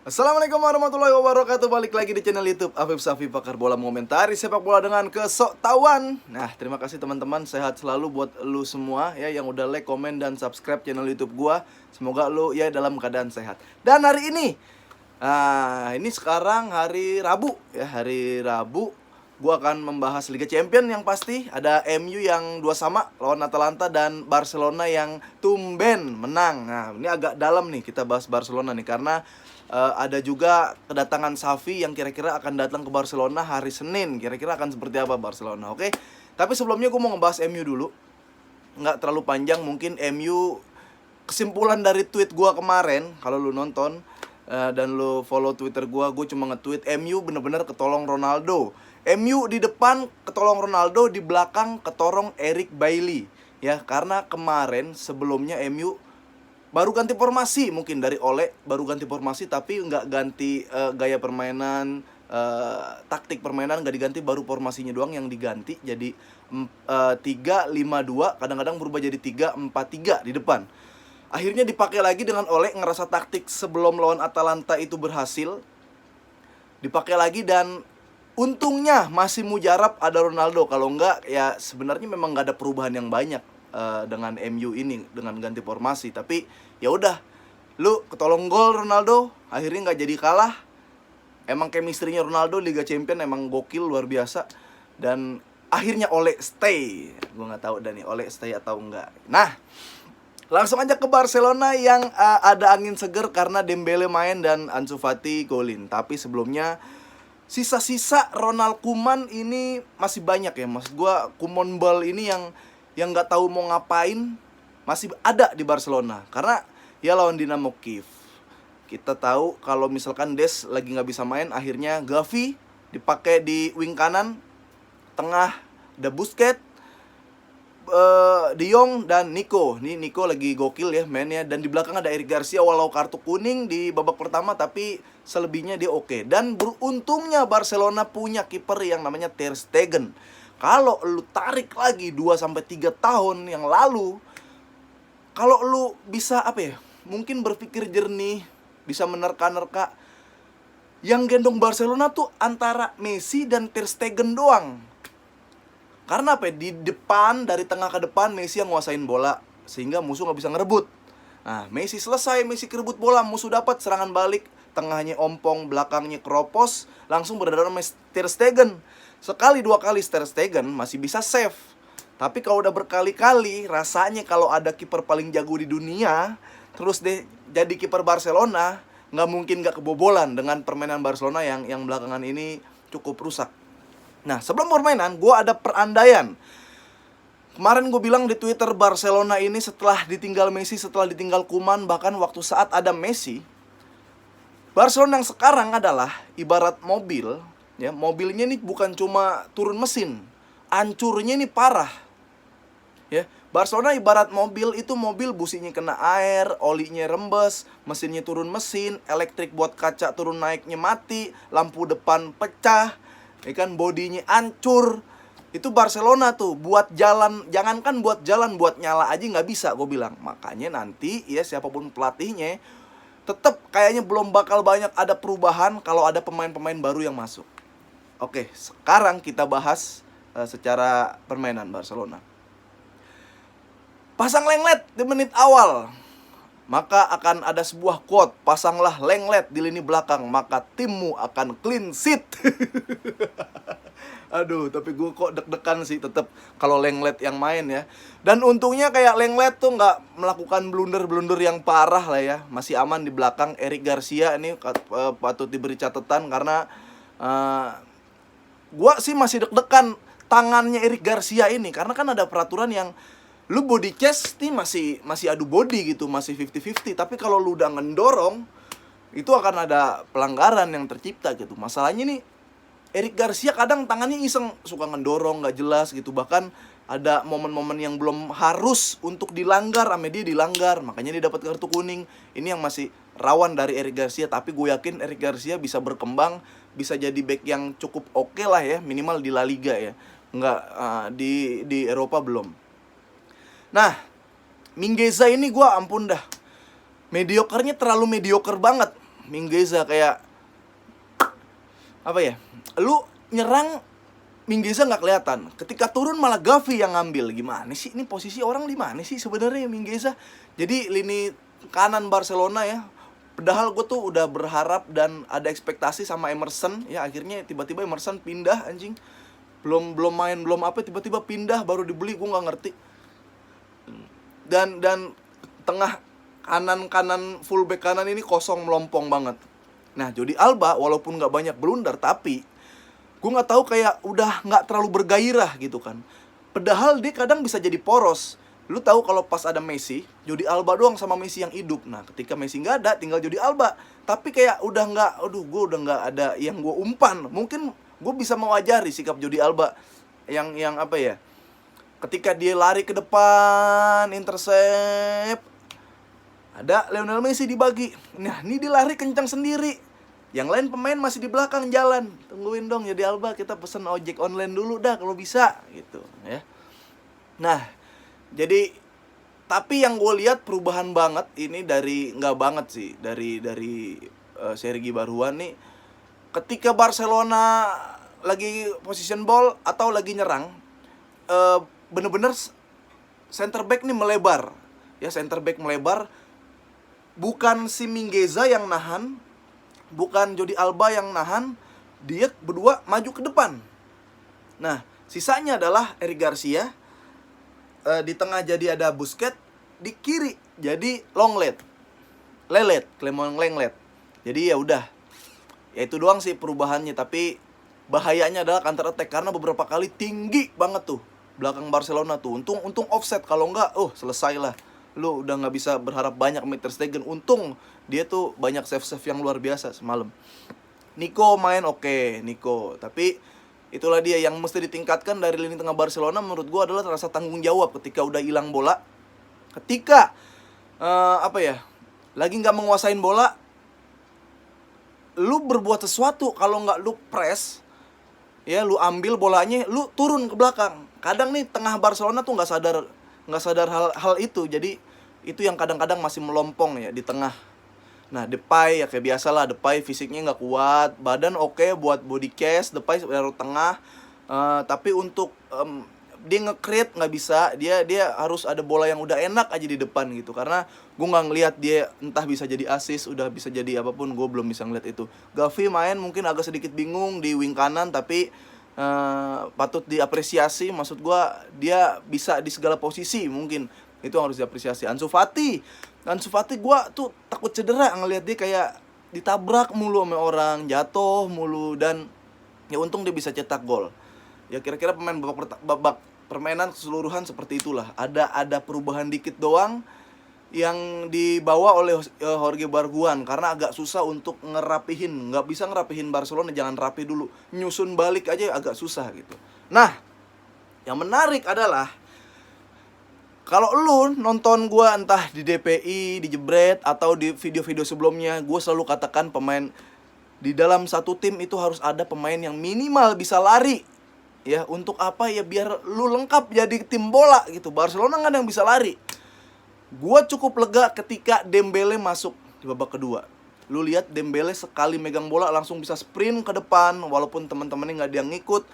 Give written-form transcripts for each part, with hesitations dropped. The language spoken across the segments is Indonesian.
Assalamualaikum warahmatullahi wabarakatuh. Balik lagi di channel YouTube Afif Safi, pakar bola mengomentari sepak bola dengan kesoktawan. Nah, terima kasih teman-teman, sehat selalu buat lu semua ya yang udah like, komen, dan subscribe channel YouTube gua. Semoga lu ya dalam keadaan sehat. Dan hari ini, ini sekarang hari Rabu ya, hari Rabu. Gua akan membahas Liga Champion yang pasti. Ada MU yang 2-2 lawan Atalanta dan Barcelona yang tumben menang. Nah, ini agak dalam nih kita bahas Barcelona nih karena ada juga kedatangan Xavi yang kira-kira akan datang ke Barcelona hari Senin. Kira-kira akan seperti apa Barcelona, oke? Tapi sebelumnya gue mau ngebahas MU dulu. Nggak terlalu panjang, mungkin MU kesimpulan dari tweet gue kemarin. Kalau lu nonton dan lu follow Twitter gue cuma nge-tweet MU bener-bener ketolong Ronaldo. MU di depan ketolong Ronaldo, di belakang ketorong Eric Bailly. Ya, karena kemarin sebelumnya MU baru ganti formasi, mungkin dari Ole baru ganti formasi tapi nggak ganti gaya permainan, taktik permainan nggak diganti, baru formasinya doang yang diganti jadi 3-5-2, kadang-kadang berubah jadi 3-4-3 di depan. Akhirnya dipakai lagi dengan Ole, ngerasa taktik sebelum lawan Atalanta itu berhasil, dipakai lagi dan untungnya masih mujarab ada Ronaldo. Kalau enggak ya sebenarnya memang nggak ada perubahan yang banyak dengan MU ini dengan ganti formasi. Tapi ya udah, lu ketolong gol Ronaldo, akhirnya nggak jadi kalah. Emang chemistry-nya Ronaldo Liga Champion emang gokil, luar biasa. Dan akhirnya Ole stay. Gue nggak tahu dah nih Ole stay atau enggak. Nah, langsung aja ke Barcelona yang ada angin seger karena Dembele main dan Ansu Fati golin. Tapi sebelumnya sisa-sisa Ronald Koeman ini masih banyak ya. Maksud gue Koeman Ball ini yang nggak tahu mau ngapain masih ada di Barcelona. Karena ya lawan Dinamo Kiev, kita tahu kalau misalkan Des lagi nggak bisa main, akhirnya Gavi dipakai di wing kanan, tengah ada Busquets, De Jong, dan Nico. Nih Nico lagi gokil ya mainnya. Dan di belakang ada Eric Garcia, walau kartu kuning di babak pertama, tapi selebihnya dia oke. Dan beruntungnya Barcelona punya kiper yang namanya Ter Stegen. Kalau lu tarik lagi 2-3 tahun yang lalu, kalau lu bisa mungkin berpikir jernih, bisa menerka-nerka, yang gendong Barcelona tuh antara Messi dan Ter Stegen doang. Karena di depan, dari tengah ke depan Messi yang nguasain bola sehingga musuh nggak bisa ngerebut. Nah, Messi selesai, Messi kerebut bola, musuh dapat serangan balik, tengahnya ompong, belakangnya keropos, langsung berdarah Ter Stegen. Sekali dua kali Ter Stegen masih bisa save. Tapi kalau udah berkali-kali, rasanya kalau ada kiper paling jago di dunia terus deh jadi kiper Barcelona, nggak mungkin nggak kebobolan dengan permainan Barcelona yang belakangan ini cukup rusak. Nah, sebelum permainan, gue ada perandaian. Kemarin gue bilang di Twitter, Barcelona ini setelah ditinggal Messi, setelah ditinggal Koeman, bahkan waktu saat ada Messi, Barcelona yang sekarang adalah ibarat mobil. Ya, mobilnya ini bukan cuma turun mesin, hancurnya ini parah. Ya, Barcelona ibarat mobil, itu mobil businya kena air, olinya rembes, mesinnya turun mesin, elektrik buat kaca turun naiknya mati, lampu depan pecah, ya kan, bodinya hancur. Itu Barcelona tuh, buat jalan, jangankan buat jalan, buat nyala aja nggak bisa, gue bilang. Makanya nanti ya siapapun pelatihnya, tetap kayaknya belum bakal banyak ada perubahan kalau ada pemain-pemain baru yang masuk. Oke, sekarang kita bahas secara permainan Barcelona. Pasang Lenglet di menit awal, maka akan ada sebuah quote, pasanglah Lenglet di lini belakang, maka timmu akan clean sheet. Aduh, tapi gue kok deg-degan sih tetap kalau Lenglet yang main ya. Dan untungnya kayak Lenglet tuh nggak melakukan blunder-blunder yang parah lah ya. Masih aman di belakang. Eric Garcia ini patut diberi catatan karena gue sih masih deg-degan tangannya Eric Garcia ini. Karena kan ada peraturan yang lu body chest nih masih adu body gitu, masih 50-50. Tapi kalau lu udah ngendorong, itu akan ada pelanggaran yang tercipta gitu. Masalahnya nih, Eric Garcia kadang tangannya iseng, suka ngendorong, gak jelas gitu. Bahkan ada momen-momen yang belum harus untuk dilanggar, sama dia dilanggar, makanya dia dapat kartu kuning. Ini yang masih rawan dari Eric Garcia. Tapi gue yakin Eric Garcia bisa berkembang, bisa jadi back yang cukup oke lah ya, minimal di La Liga ya. Nggak, di Eropa belum. Nah, Mingueza ini gue ampun dah, mediokernya terlalu mediocre banget. Mingueza kayak apa ya? Lu nyerang Mingueza nggak kelihatan. Ketika turun malah Gavi yang ngambil. Gimana sih? Ini posisi orang di mana sih sebenarnya Mingueza? Jadi lini kanan Barcelona ya. Padahal gue tuh udah berharap dan ada ekspektasi sama Emerson. Ya akhirnya tiba-tiba Emerson pindah anjing. Belum main, belum apa, tiba-tiba pindah, baru dibeli, gue nggak ngerti. Dan tengah kanan fullback kanan ini kosong, melompong banget. Nah, Jordi Alba walaupun nggak banyak blunder, tapi gue nggak tahu kayak udah nggak terlalu bergairah gitu kan. Padahal dia kadang bisa jadi poros. Lu tahu kalau pas ada Messi, Jordi Alba doang sama Messi yang hidup. Nah, ketika Messi nggak ada, tinggal Jordi Alba. Tapi kayak udah nggak, gue udah nggak ada yang gue umpan. Mungkin gue bisa mewajari sikap Jordi Alba yang apa ya? Ketika dia lari ke depan, intercept, ada Lionel Messi dibagi. Nah, ini dia lari kencang sendiri. Yang lain pemain masih di belakang jalan. Tungguin dong Jordi Alba, kita pesen ojek online dulu dah kalau bisa gitu ya. Nah, jadi tapi yang gue lihat perubahan banget ini dari nggak banget sih dari Sergi Barjuan nih. Ketika Barcelona lagi position ball atau lagi nyerang, bener-bener center back nih melebar. Ya, center back melebar. Bukan si Mingueza yang nahan, bukan Jordi Alba yang nahan, dia berdua maju ke depan. Nah, sisanya adalah Eric Garcia, di tengah jadi ada Busquets, di kiri jadi Clement Lenglet. Jadi ya udah. Ya itu doang sih perubahannya, tapi bahayanya adalah counter attack karena beberapa kali tinggi banget tuh belakang Barcelona tuh. Untung offset, kalau enggak selesai lah. Lu udah nggak bisa berharap banyak Ter Stegen. Untung dia tuh banyak save yang luar biasa semalam. Nico main oke, Nico. Tapi itulah dia yang mesti ditingkatkan dari lini tengah Barcelona menurut gua adalah rasa tanggung jawab ketika udah hilang bola. Ketika lagi nggak menguasain bola, lu berbuat sesuatu. Kalau nggak lu press, ya lu ambil bolanya, lu turun ke belakang. Kadang nih tengah Barcelona tuh nggak sadar hal itu. Jadi itu yang kadang-kadang masih melompong ya di tengah. Nah, Depay ya kayak biasalah, Depay fisiknya nggak kuat, badan oke buat body cast, Depay dari tengah, tapi untuk dia nge-create nggak bisa. Dia harus ada bola yang udah enak aja di depan gitu. Karena gue nggak ngelihat dia entah bisa jadi assist, udah bisa jadi apapun, gue belum bisa ngeliat itu. Gavi main mungkin agak sedikit bingung di wing kanan, tapi patut diapresiasi. Maksud gue dia bisa di segala posisi, mungkin itu harus diapresiasi. Ansu Fati gue tuh takut cedera ngelihat dia kayak ditabrak mulu sama orang, jatuh mulu, dan ya untung dia bisa cetak gol. Ya kira-kira babak permainan keseluruhan seperti itulah. Ada perubahan dikit doang yang dibawa oleh Jorge Barjuan karena agak susah untuk ngerapihin. Nggak bisa ngerapihin Barcelona, jangan rapi dulu, nyusun balik aja agak susah gitu. Nah, yang menarik adalah kalau lu nonton gue entah di DPI, di Jebret, atau di video-video sebelumnya, gue selalu katakan pemain di dalam satu tim itu harus ada pemain yang minimal bisa lari. Ya, untuk apa ya? Biar lu lengkap jadi tim bola gitu. Barcelona nggak ada yang bisa lari. Gue cukup lega ketika Dembele masuk di babak kedua. Lu lihat Dembele sekali megang bola langsung bisa sprint ke depan, walaupun teman-temannya nggak ada yang ngikut.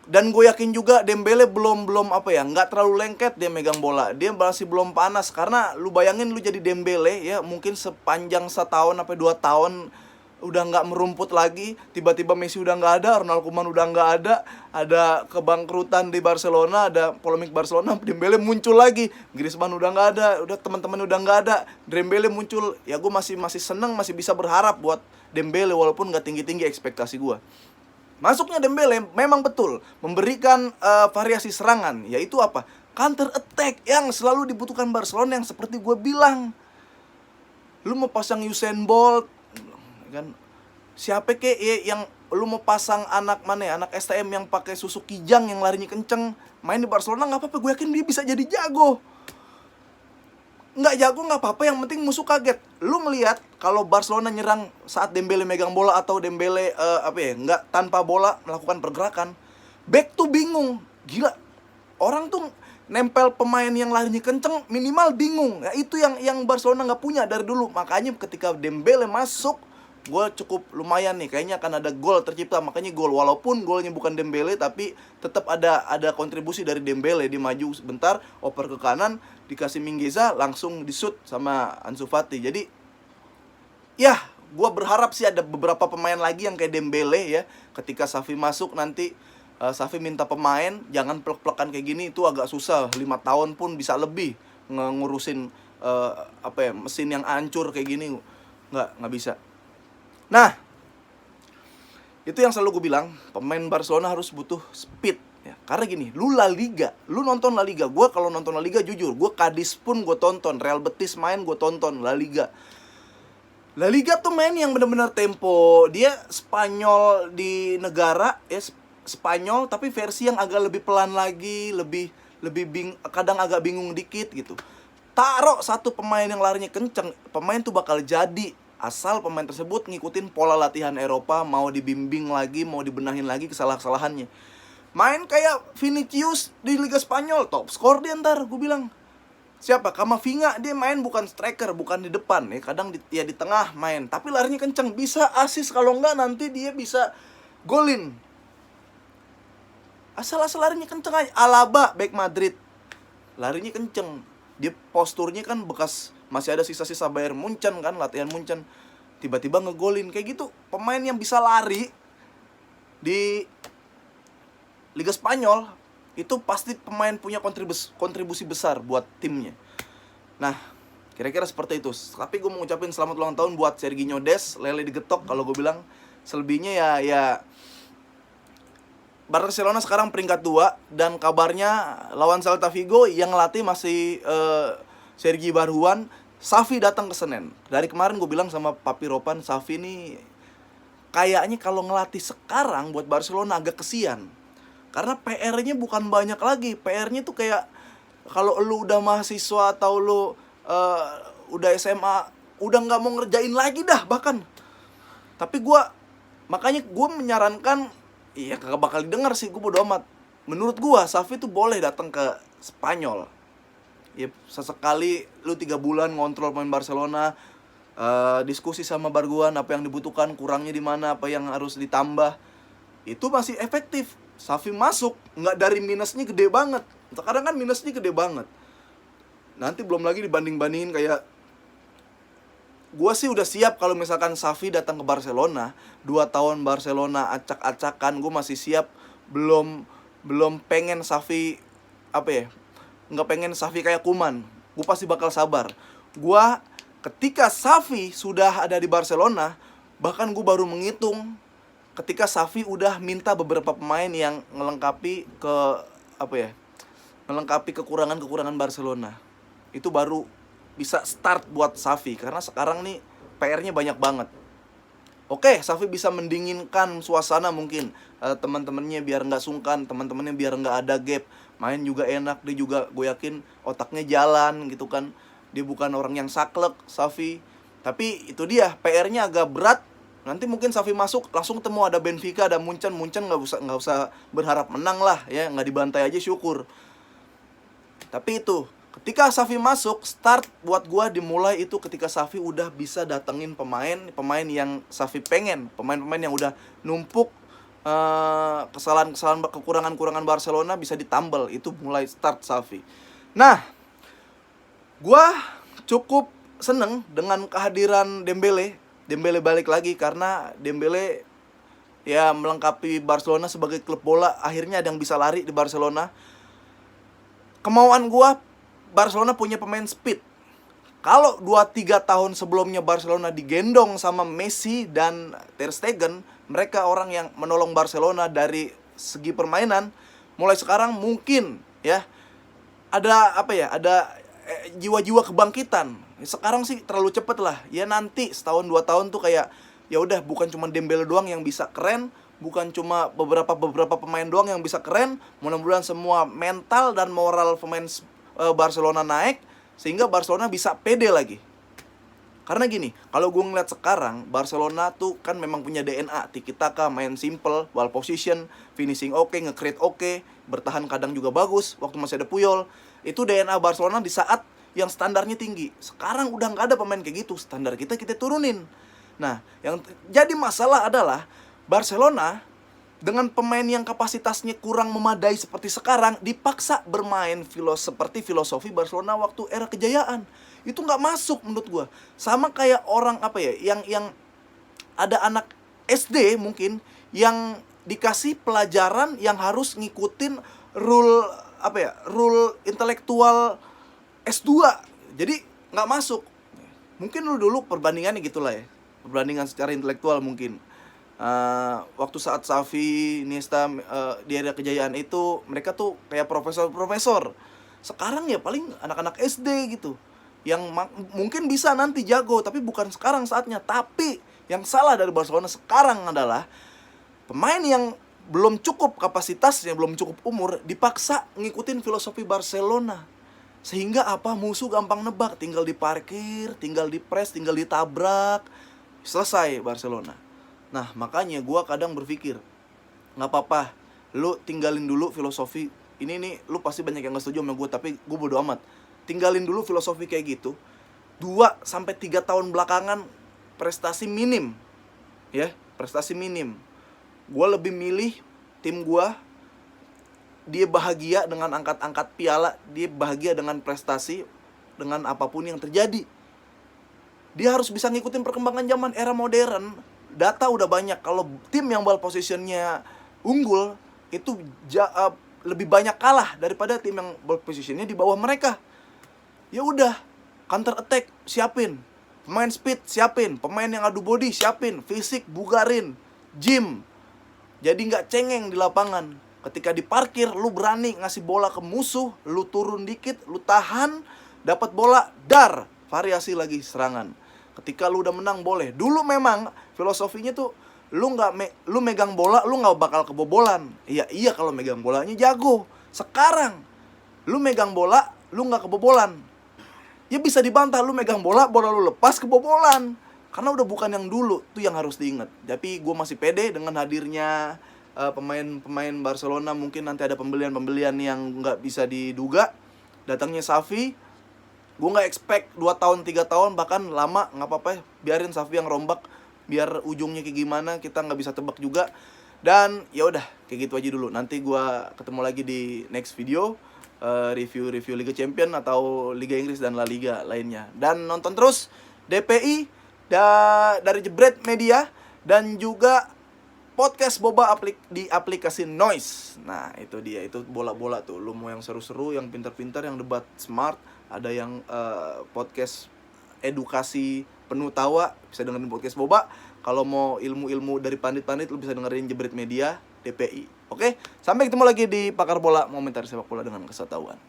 Dan gue yakin juga Dembele belum nggak terlalu lengket dia megang bola. Dia masih belum panas. Karena lu bayangin lu jadi Dembele ya, mungkin sepanjang 1 tahun sampai 2 tahun udah nggak merumput lagi. Tiba-tiba Messi udah nggak ada, Ronald Koeman udah nggak ada kebangkrutan di Barcelona, ada polemik Barcelona, Dembele muncul lagi. Griezmann udah nggak ada, udah teman-teman udah nggak ada, Dembele muncul. Ya gue masih seneng, masih bisa berharap buat Dembele walaupun nggak tinggi-tinggi ekspektasi gue. Masuknya Dembele memang betul memberikan variasi serangan, yaitu apa? Counter attack yang selalu dibutuhkan Barcelona, yang seperti gue bilang. Lu mau pasang Usain Bolt kan, siapa kek yang lu mau pasang anak STM yang pakai susu kijang yang larinya kenceng, main di Barcelona nggak apa-apa, gue yakin dia bisa jadi jago. Nggak jago nggak apa-apa, yang penting musuh kaget. Lu melihat kalau Barcelona nyerang saat Dembele megang bola atau Dembele nggak tanpa bola melakukan pergerakan, back tuh bingung. Gila, orang tuh nempel pemain yang larinya kenceng, minimal bingung. Ya, itu yang Barcelona nggak punya dari dulu. Makanya ketika Dembele masuk, gue cukup lumayan nih, kayaknya akan ada gol tercipta. Makanya gol, walaupun golnya bukan Dembele, tapi tetap ada kontribusi dari Dembele. Dia maju sebentar, oper ke kanan, dikasih Mingueza, langsung di-shoot sama Ansu Fati. Jadi ya, gue berharap sih ada beberapa pemain lagi yang kayak Dembele ya. Ketika Xavi masuk nanti, Xavi minta pemain, jangan plek-plekan kayak gini, itu agak susah. 5 tahun pun bisa lebih ngurusin mesin yang hancur kayak gini. Nggak bisa. Nah, itu yang selalu gue bilang, pemain Barcelona harus butuh speed ya. Karena gini, lu La Liga, lu nonton La Liga. Gue kalau nonton La Liga jujur, gue Cadiz pun gue tonton, Real Betis main gue tonton, La Liga. La Liga tuh main yang benar-benar tempo. Dia Spanyol di negara ya, Spanyol tapi versi yang agak lebih pelan lagi, lebih kadang agak bingung dikit gitu. Taruh satu pemain yang larinya kenceng, pemain tuh bakal jadi, asal pemain tersebut ngikutin pola latihan Eropa, mau dibimbing lagi, mau dibenahin lagi kesalahan-kesalahannya. Main kayak Vinicius di Liga Spanyol, top skor dia ntar, gue bilang. Siapa? Camavinga, dia main bukan striker, bukan di depan ya, kadang di tengah main, tapi larinya kenceng, bisa assist, kalau enggak nanti dia bisa golin. Asal larinya kenceng aja. Alaba, back Madrid, larinya kenceng. Dia posturnya kan bekas, masih ada sisa-sisa Bayern Munchen kan, latihan Munchen. Tiba-tiba ngegolin, kayak gitu. Pemain yang bisa lari di Liga Spanyol, itu pasti pemain punya kontribusi besar buat timnya. Nah, kira-kira seperti itu. Tapi gue mau ngucapin selamat ulang tahun buat Serginho Dest, lele digetok kalau gue bilang. Selebihnya ya Barcelona sekarang peringkat 2, dan kabarnya lawan Celta Vigo yang ngelatih masih Sergi Barjuan. Xavi datang ke Senen. Dari kemarin gue bilang sama Papi Ropan, Xavi nih kayaknya kalau ngelatih sekarang buat Barcelona agak kesian. Karena PR-nya bukan banyak lagi. PR-nya tuh kayak kalau lu udah mahasiswa atau lu udah SMA, udah nggak mau ngerjain lagi dah bahkan. Tapi makanya gue menyarankan, iya kagak bakal didengar sih, gue bodo amat. Menurut gue Xavi tuh boleh datang ke Spanyol. Ya sesekali lu 3 bulan ngontrol pemain Barcelona, diskusi sama Barjuan apa yang dibutuhkan, kurangnya di mana, apa yang harus ditambah. Itu masih efektif. Xavi masuk nggak dari minusnya gede banget. Sekarang kan minusnya gede banget. Nanti belum lagi dibanding-bandingin kayak, gue sih udah siap kalau misalkan Xavi datang ke Barcelona, 2 tahun Barcelona acak-acakan, gue masih siap. Belum pengen Xavi nggak pengen Xavi kayak Koeman. Gue pasti bakal sabar. Gue ketika Xavi sudah ada di Barcelona, bahkan gue baru menghitung ketika Xavi udah minta beberapa pemain yang ngelengkapi kekurangan Barcelona. Itu baru bisa start buat Xavi, karena sekarang nih PR-nya banyak banget. Oke, Xavi bisa mendinginkan suasana mungkin, teman-temannya biar nggak sungkan, teman-temannya biar nggak ada gap, main juga enak, dia juga gue yakin otaknya jalan gitu kan. Dia bukan orang yang saklek, Xavi. Tapi itu dia, PR-nya agak berat. Nanti mungkin Xavi masuk, langsung ketemu ada Benfica, ada Munchen nggak usah berharap menang lah ya, nggak dibantai aja syukur. Tapi itu, ketika Xavi masuk, start buat gua dimulai itu ketika Xavi udah bisa datengin pemain yang Xavi pengen, pemain-pemain yang udah numpuk kesalahan-kesalahan, kekurangan Barcelona bisa ditambal, itu mulai start Xavi. Nah, gua cukup seneng dengan kehadiran Dembele balik lagi, karena Dembele ya melengkapi Barcelona sebagai klub bola. Akhirnya ada yang bisa lari di Barcelona. Kemauan gua, Barcelona punya pemain speed. Kalau 2-3 tahun sebelumnya Barcelona digendong sama Messi dan Ter Stegen, mereka orang yang menolong Barcelona dari segi permainan. Mulai sekarang mungkin ya ada jiwa-jiwa kebangkitan. Sekarang sih terlalu cepet lah. Ya nanti setahun 2 tahun tuh kayak ya udah, bukan cuma Dembele doang yang bisa keren, bukan cuma beberapa pemain doang yang bisa keren. Mudah-mudahan semua mental dan moral pemain Barcelona naik sehingga Barcelona bisa pede lagi. Karena gini, kalau gue ngeliat sekarang Barcelona tuh kan memang punya DNA tiki taka, main simple, ball position, finishing oke, nge-create oke. bertahan kadang juga bagus waktu masih ada Puyol. Itu DNA Barcelona di saat yang standarnya tinggi. Sekarang udah nggak ada pemain kayak gitu, standar kita turunin. Nah, yang jadi masalah adalah Barcelona dengan pemain yang kapasitasnya kurang memadai seperti sekarang dipaksa bermain seperti filosofi Barcelona waktu era kejayaan. Itu nggak masuk menurut gua. Sama kayak orang apa ya, yang ada anak SD mungkin yang dikasih pelajaran yang harus ngikutin rule intelektual S2. Jadi nggak masuk. Mungkin lu dulu perbandingannya gitulah ya, perbandingan secara intelektual mungkin. Waktu saat Xavi, Iniesta di era kejayaan itu, mereka tuh kayak profesor-profesor. Sekarang ya paling anak-anak SD gitu, yang mungkin bisa nanti jago, tapi bukan sekarang saatnya. Tapi yang salah dari Barcelona sekarang adalah pemain yang belum cukup kapasitasnya, belum cukup umur, dipaksa ngikutin filosofi Barcelona. Sehingga apa, musuh gampang nebak, tinggal diparkir, tinggal dipres, tinggal ditabrak, selesai Barcelona. Nah, makanya gue kadang berpikir, nggak apa-apa, lu tinggalin dulu filosofi ini nih. Lu pasti banyak yang gak setuju sama gue, tapi gue bodo amat. Tinggalin dulu filosofi kayak gitu. 2-3 tahun belakangan prestasi minim, ya, prestasi minim. Gue lebih milih tim gue, dia bahagia dengan angkat-angkat piala, dia bahagia dengan prestasi, dengan apapun yang terjadi. Dia harus bisa ngikutin perkembangan zaman era modern. Data udah banyak, kalau tim yang ball positionnya unggul itu lebih banyak kalah daripada tim yang ball positionnya di bawah mereka. Ya udah, counter attack siapin, pemain speed siapin, pemain yang adu body siapin, fisik bugarin, gym. Jadi nggak cengeng di lapangan. Ketika diparkir, lu berani ngasih bola ke musuh, lu turun dikit, lu tahan, dapat bola, dar, variasi lagi serangan. Ketika lu udah menang boleh. Dulu memang filosofinya tuh lu megang bola, lu nggak bakal kebobolan. Iya kalau megang bolanya jago. Sekarang lu megang bola, lu nggak kebobolan. Ya bisa dibantah, lu megang bola lu lepas kebobolan. Karena udah bukan yang dulu, tuh yang harus diingat. Tapi gue masih pede dengan hadirnya pemain-pemain Barcelona. Mungkin nanti ada pembelian-pembelian yang nggak bisa diduga. Datangnya Xavi, gue nggak expect 2 tahun 3 tahun, bahkan lama, nggak apa-apa, biarin Xavi yang rombak. Biar ujungnya kayak gimana kita nggak bisa tebak juga. Dan ya udah, kayak gitu aja dulu. Nanti gue ketemu lagi di next video, review Liga Champion atau Liga Inggris dan La Liga lainnya. Dan nonton terus DPI dari Jebret Media, dan juga podcast Boba di aplikasi Noise. Nah, itu dia, itu bola-bola tuh. Lu mau yang seru-seru, yang pintar-pintar, yang debat smart, ada yang podcast edukasi penuh tawa, bisa dengerin podcast Boba. Kalau mau ilmu-ilmu dari pandit-pandit, lu bisa dengerin Jebret Media DPI. Oke, sampai ketemu lagi di Pakar Bola, Komentar Sepak Bola dengan Kesatahuan.